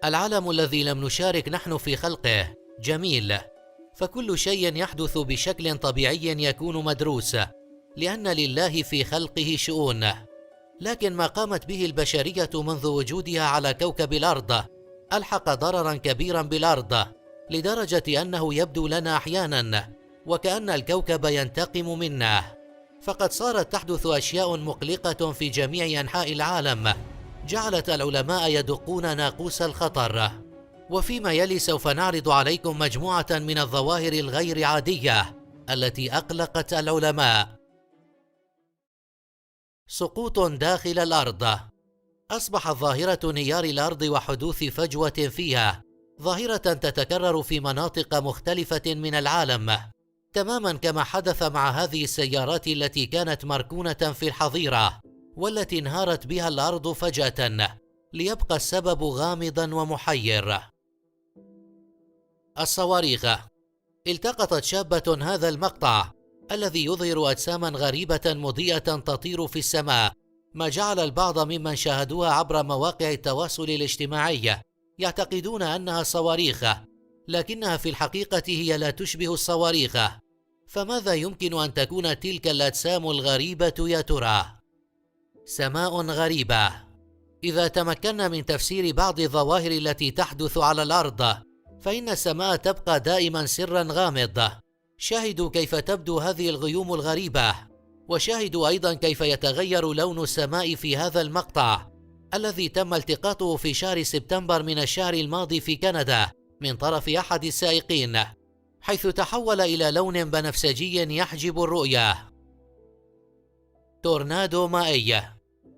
العالم الذي لم نشارك نحن في خلقه جميل، فكل شيء يحدث بشكل طبيعي يكون مدروس، لأن لله في خلقه شؤون. لكن ما قامت به البشرية منذ وجودها على كوكب الأرض ألحق ضررا كبيرا بالأرض، لدرجة أنه يبدو لنا أحيانا وكأن الكوكب ينتقم منا. فقد صارت تحدث أشياء مقلقة في جميع أنحاء العالم جعلت العلماء يدقون ناقوس الخطر. وفيما يلي سوف نعرض عليكم مجموعة من الظواهر الغير عادية التي أقلقت العلماء. سقوط داخل الأرض. أصبحت ظاهرة انهيار الأرض وحدوث فجوة فيها ظاهرة تتكرر في مناطق مختلفة من العالم، تماما كما حدث مع هذه السيارات التي كانت مركونة في الحظيرة والتي انهارت بها الأرض فجأة، ليبقى السبب غامضا ومحير. الصواريخ. التقطت شابة هذا المقطع الذي يظهر أجساما غريبة مضيئة تطير في السماء، ما جعل البعض ممن شاهدوها عبر مواقع التواصل الاجتماعي يعتقدون أنها صواريخ، لكنها في الحقيقة هي لا تشبه الصواريخ. فماذا يمكن أن تكون تلك الأجسام الغريبة يا ترى؟ سماء غريبة. إذا تمكنا من تفسير بعض الظواهر التي تحدث على الأرض، فإن السماء تبقى دائما سرا غامض. شاهدوا كيف تبدو هذه الغيوم الغريبة، وشاهدوا أيضا كيف يتغير لون السماء في هذا المقطع الذي تم التقاطه في شهر سبتمبر من الشهر الماضي في كندا من طرف أحد السائقين، حيث تحول إلى لون بنفسجي يحجب الرؤية. تورنادو مائي.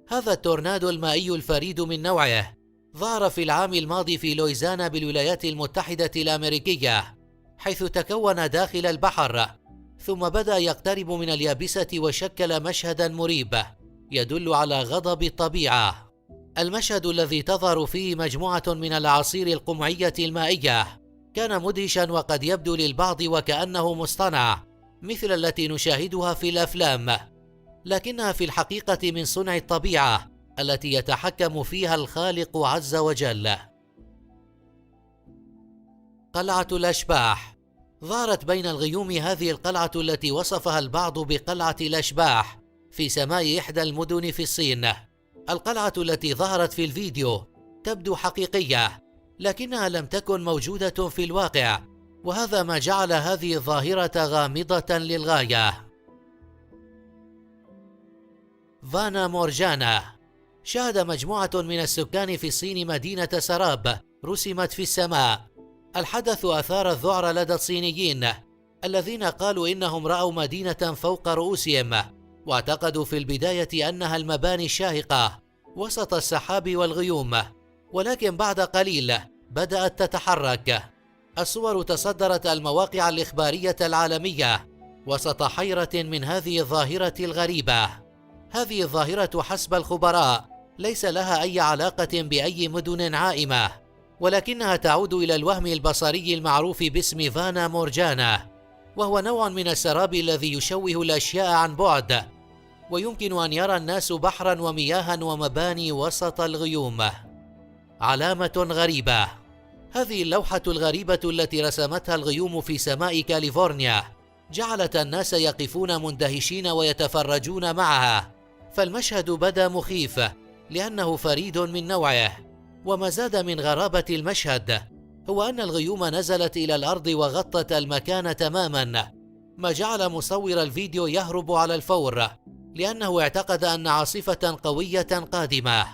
هذا التورنادو المائي الفريد من نوعه ظهر في العام الماضي في لويزانا بالولايات المتحدة الأمريكية، حيث تكون داخل البحر ثم بدأ يقترب من اليابسة وشكل مشهدا مريب يدل على غضب الطبيعة. المشهد الذي تظهر فيه مجموعة من الأعاصير القمعية المائية كان مدهشا، وقد يبدو للبعض وكأنه مصطنع مثل التي نشاهدها في الأفلام، لكنها في الحقيقة من صنع الطبيعة التي يتحكم فيها الخالق عز وجل. قلعة الأشباح. ظهرت بين الغيوم هذه القلعة التي وصفها البعض بقلعة الأشباح في سماء إحدى المدن في الصين. القلعة التي ظهرت في الفيديو تبدو حقيقية، لكنها لم تكن موجودة في الواقع، وهذا ما جعل هذه الظاهرة غامضة للغاية. فانا مورجانا. شاهد مجموعة من السكان في الصين مدينة سراب رسمت في السماء. الحدث أثار الذعر لدى الصينيين الذين قالوا إنهم رأوا مدينة فوق رؤوسهم، واعتقدوا في البداية أنها المباني الشاهقة وسط السحاب والغيوم، ولكن بعد قليل بدأت تتحرك. الصور تصدرت المواقع الإخبارية العالمية وسط حيرة من هذه الظاهرة الغريبة. هذه الظاهرة حسب الخبراء ليس لها أي علاقة بأي مدن عائمة، ولكنها تعود إلى الوهم البصري المعروف باسم فانا مورجانا، وهو نوع من السراب الذي يشوه الأشياء عن بعد، ويمكن أن يرى الناس بحرا ومياها ومباني وسط الغيوم. علامة غريبة. هذه اللوحة الغريبة التي رسمتها الغيوم في سماء كاليفورنيا جعلت الناس يقفون مندهشين ويتفرجون معها، فالمشهد بدا مخيف لأنه فريد من نوعه. وما زاد من غرابة المشهد هو أن الغيوم نزلت إلى الأرض وغطت المكان تماما، ما جعل مصور الفيديو يهرب على الفور لأنه اعتقد أن عاصفة قوية قادمة.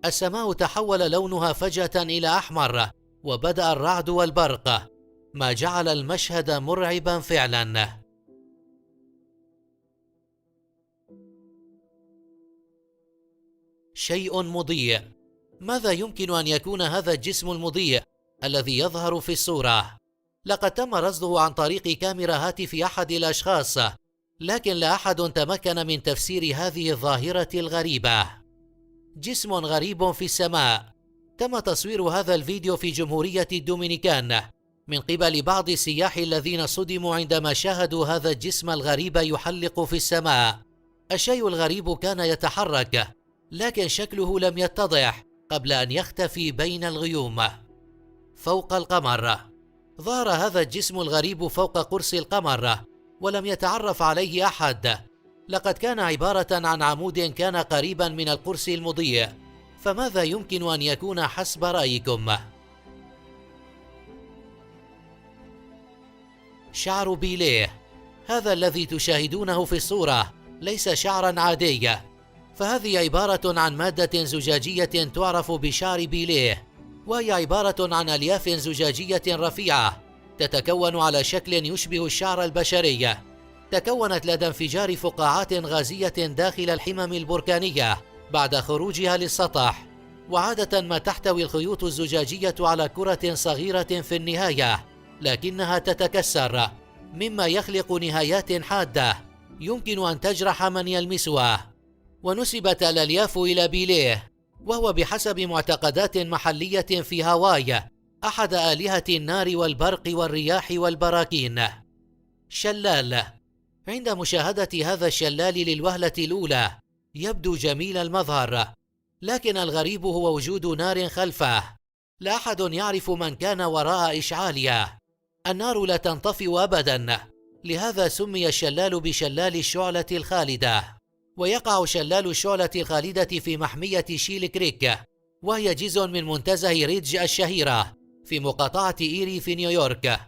السماء تحول لونها فجأة إلى أحمر، وبدأ الرعد والبرق، ما جعل المشهد مرعبا فعلا. شيء مضيء. ماذا يمكن أن يكون هذا الجسم المضيء الذي يظهر في الصورة؟ لقد تم رصده عن طريق كاميرا هاتف أحد الأشخاص، لكن لا أحد تمكن من تفسير هذه الظاهرة الغريبة. جسم غريب في السماء. تم تصوير هذا الفيديو في جمهورية الدومينيكان من قبل بعض السياح الذين صدموا عندما شاهدوا هذا الجسم الغريب يحلق في السماء. الشيء الغريب كان يتحرك، لكن شكله لم يتضح قبل أن يختفي بين الغيوم. فوق القمر. ظهر هذا الجسم الغريب فوق قرص القمر ولم يتعرف عليه أحد. لقد كان عبارة عن عمود كان قريبا من القرص المضيء، فماذا يمكن أن يكون حسب رأيكم؟ شعر بيليه. هذا الذي تشاهدونه في الصورة ليس شعرا عادي، فهذه عبارة عن مادة زجاجية تعرف بشعر بيليه، وهي عبارة عن ألياف زجاجية رفيعة تتكون على شكل يشبه الشعر البشري. تكونت لدى انفجار فقاعات غازية داخل الحمم البركانية بعد خروجها للسطح، وعادة ما تحتوي الخيوط الزجاجية على كرة صغيرة في النهاية، لكنها تتكسر، مما يخلق نهايات حادة يمكن أن تجرح من يلمسها. ونسبت الألياف إلى بيليه، وهو بحسب معتقدات محلية في هاواي أحد آلهة النار والبرق والرياح والبراكين. شلال. عند مشاهدة هذا الشلال للوهلة الأولى يبدو جميل المظهر، لكن الغريب هو وجود نار خلفه. لا أحد يعرف من كان وراء إشعالها. النار لا تنطفئ أبدا، لهذا سمي الشلال بشلال الشعلة الخالدة. ويقع شلال الشعلة الخالدة في محمية شيل كريك، وهي جزء من منتزه ريدج الشهيرة في مقاطعة إيري في نيويورك.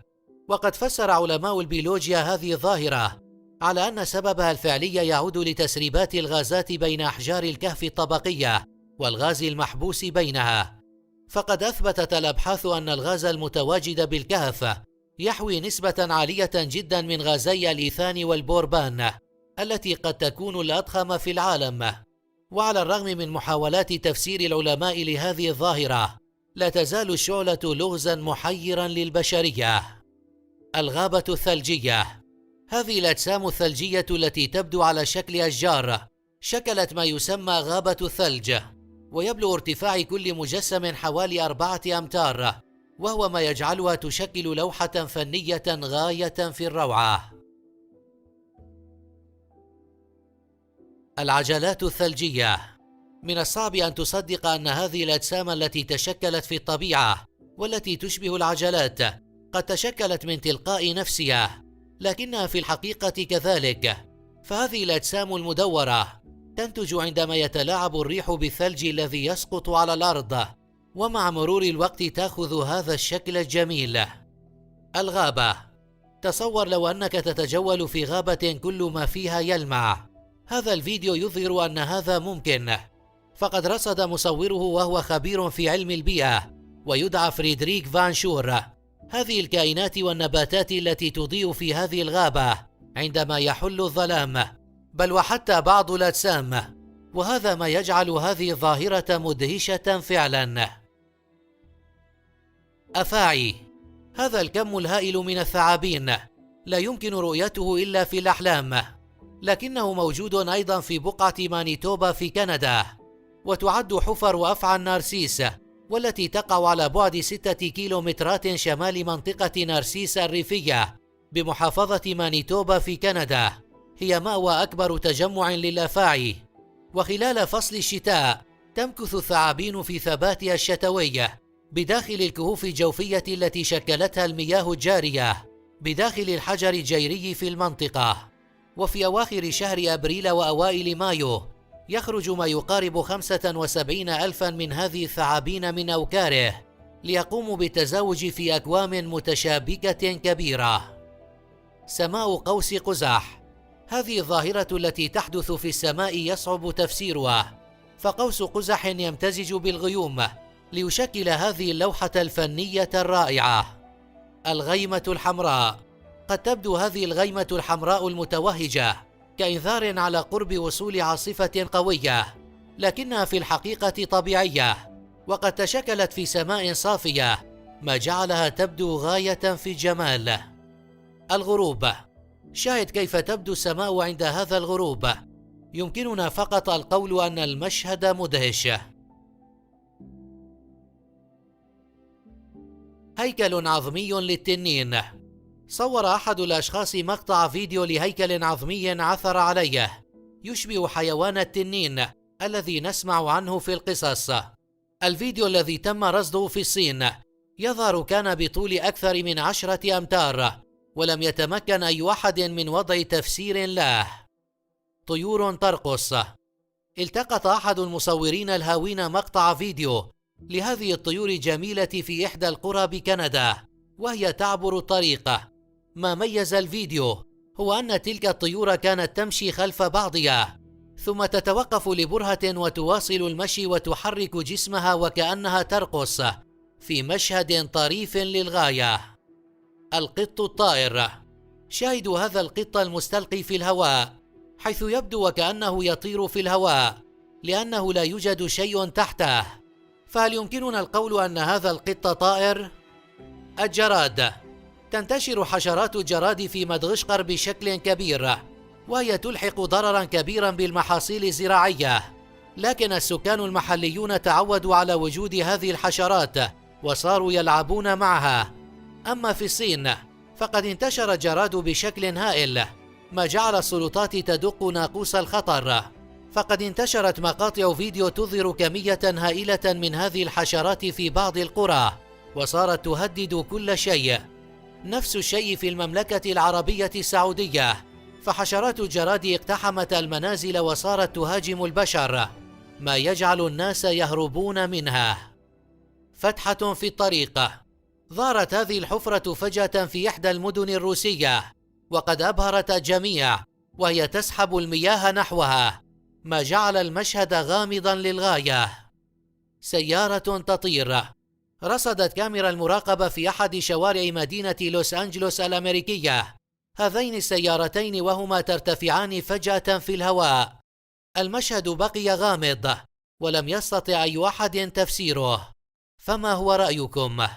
وقد فسر علماء البيولوجيا هذه الظاهرة على أن سببها الفعلي يعود لتسريبات الغازات بين أحجار الكهف الطبقية والغاز المحبوس بينها. فقد أثبتت الأبحاث أن الغاز المتواجد بالكهف يحوي نسبة عالية جدا من غازي الإيثان والبوربان التي قد تكون الأضخم في العالم. وعلى الرغم من محاولات تفسير العلماء لهذه الظاهرة، لا تزال الشعلة لغزا محيرا للبشرية. الغابة الثلجية. هذه الأجسام الثلجية التي تبدو على شكل أشجار شكلت ما يسمى غابة الثلج، ويبلغ ارتفاع كل مجسم حوالي 4 أمتار، وهو ما يجعلها تشكل لوحة فنية غاية في الروعة. العجلات الثلجية. من الصعب أن تصدق أن هذه الأجسام التي تشكلت في الطبيعة والتي تشبه العجلات قد تشكلت من تلقاء نفسها، لكنها في الحقيقة كذلك. فهذه الأجسام المدورة تنتج عندما يتلاعب الريح بالثلج الذي يسقط على الأرض، ومع مرور الوقت تأخذ هذا الشكل الجميل. الغابة. تصور لو أنك تتجول في غابة كل ما فيها يلمع. هذا الفيديو يظهر أن هذا ممكن، فقد رصد مصوره وهو خبير في علم البيئة ويدعى فريدريك فان شور هذه الكائنات والنباتات التي تضيء في هذه الغابة عندما يحل الظلام، بل وحتى بعض الأجسام، وهذا ما يجعل هذه الظاهرة مدهشة فعلا. أفاعي. هذا الكم الهائل من الثعابين لا يمكن رؤيته إلا في الأحلام، لكنه موجود أيضا في بقعة مانيتوبا في كندا، وتعد حفر أفعى النارسيس والتي تقع على بعد 6 كيلومترات شمال منطقة نارسيس الريفية بمحافظة مانيتوبا في كندا هي مأوى أكبر تجمع للأفاعي. وخلال فصل الشتاء تمكث الثعابين في ثباتها الشتوي بداخل الكهوف الجوفية التي شكلتها المياه الجارية بداخل الحجر الجيري في المنطقة. وفي أواخر شهر أبريل وأوائل مايو يخرج ما يقارب 75 ألفا من هذه الثعابين من أوكاره ليقوموا بالتزاوج في أكوام متشابكة كبيرة. سماء قوس قزح. هذه الظاهرة التي تحدث في السماء يصعب تفسيرها، فقوس قزح يمتزج بالغيوم ليشكل هذه اللوحة الفنية الرائعة. الغيمة الحمراء. قد تبدو هذه الغيمة الحمراء المتوهجة كإنذار على قرب وصول عاصفة قوية، لكنها في الحقيقة طبيعية وقد تشكلت في سماء صافية، ما جعلها تبدو غاية في الجمال. الغروب. شاهد كيف تبدو السماء عند هذا الغروب. يمكننا فقط القول أن المشهد مدهش. هيكل عظمي للتنين. صور أحد الأشخاص مقطع فيديو لهيكل عظمي عثر عليه يشبه حيوان التنين الذي نسمع عنه في القصص. الفيديو الذي تم رصده في الصين يظهر كان بطول أكثر من 10 أمتار، ولم يتمكن أي أحد من وضع تفسير له. طيور ترقص. التقط أحد المصورين الهاوين مقطع فيديو لهذه الطيور الجميلة في إحدى القرى بكندا وهي تعبر الطريق. ما ميز الفيديو هو أن تلك الطيور كانت تمشي خلف بعضها، ثم تتوقف لبرهة وتواصل المشي وتحرك جسمها وكأنها ترقص في مشهد طريف للغاية. القط الطائر. شاهدوا هذا القط المستلقي في الهواء، حيث يبدو وكأنه يطير في الهواء لأنه لا يوجد شيء تحته. فهل يمكننا القول أن هذا القط طائر؟ الجراد. تنتشر حشرات الجراد في مدغشقر بشكل كبير، وهي تلحق ضررا كبيرا بالمحاصيل الزراعية، لكن السكان المحليون تعودوا على وجود هذه الحشرات وصاروا يلعبون معها. أما في الصين فقد انتشر الجراد بشكل هائل، ما جعل السلطات تدق ناقوس الخطر. فقد انتشرت مقاطع فيديو تظهر كمية هائلة من هذه الحشرات في بعض القرى، وصارت تهدد كل شيء. نفس الشيء في المملكة العربية السعودية، فحشرات الجراد اقتحمت المنازل وصارت تهاجم البشر، ما يجعل الناس يهربون منها. فتحة في الطريق. ظهرت هذه الحفرة فجأة في إحدى المدن الروسية، وقد أبهرت الجميع، وهي تسحب المياه نحوها، ما جعل المشهد غامضا للغاية. سيارة تطير. رصدت كاميرا المراقبة في أحد شوارع مدينة لوس أنجلوس الأمريكية هذين السيارتين وهما ترتفعان فجأة في الهواء. المشهد بقي غامض ولم يستطع أي أحد تفسيره. فما هو رأيكم؟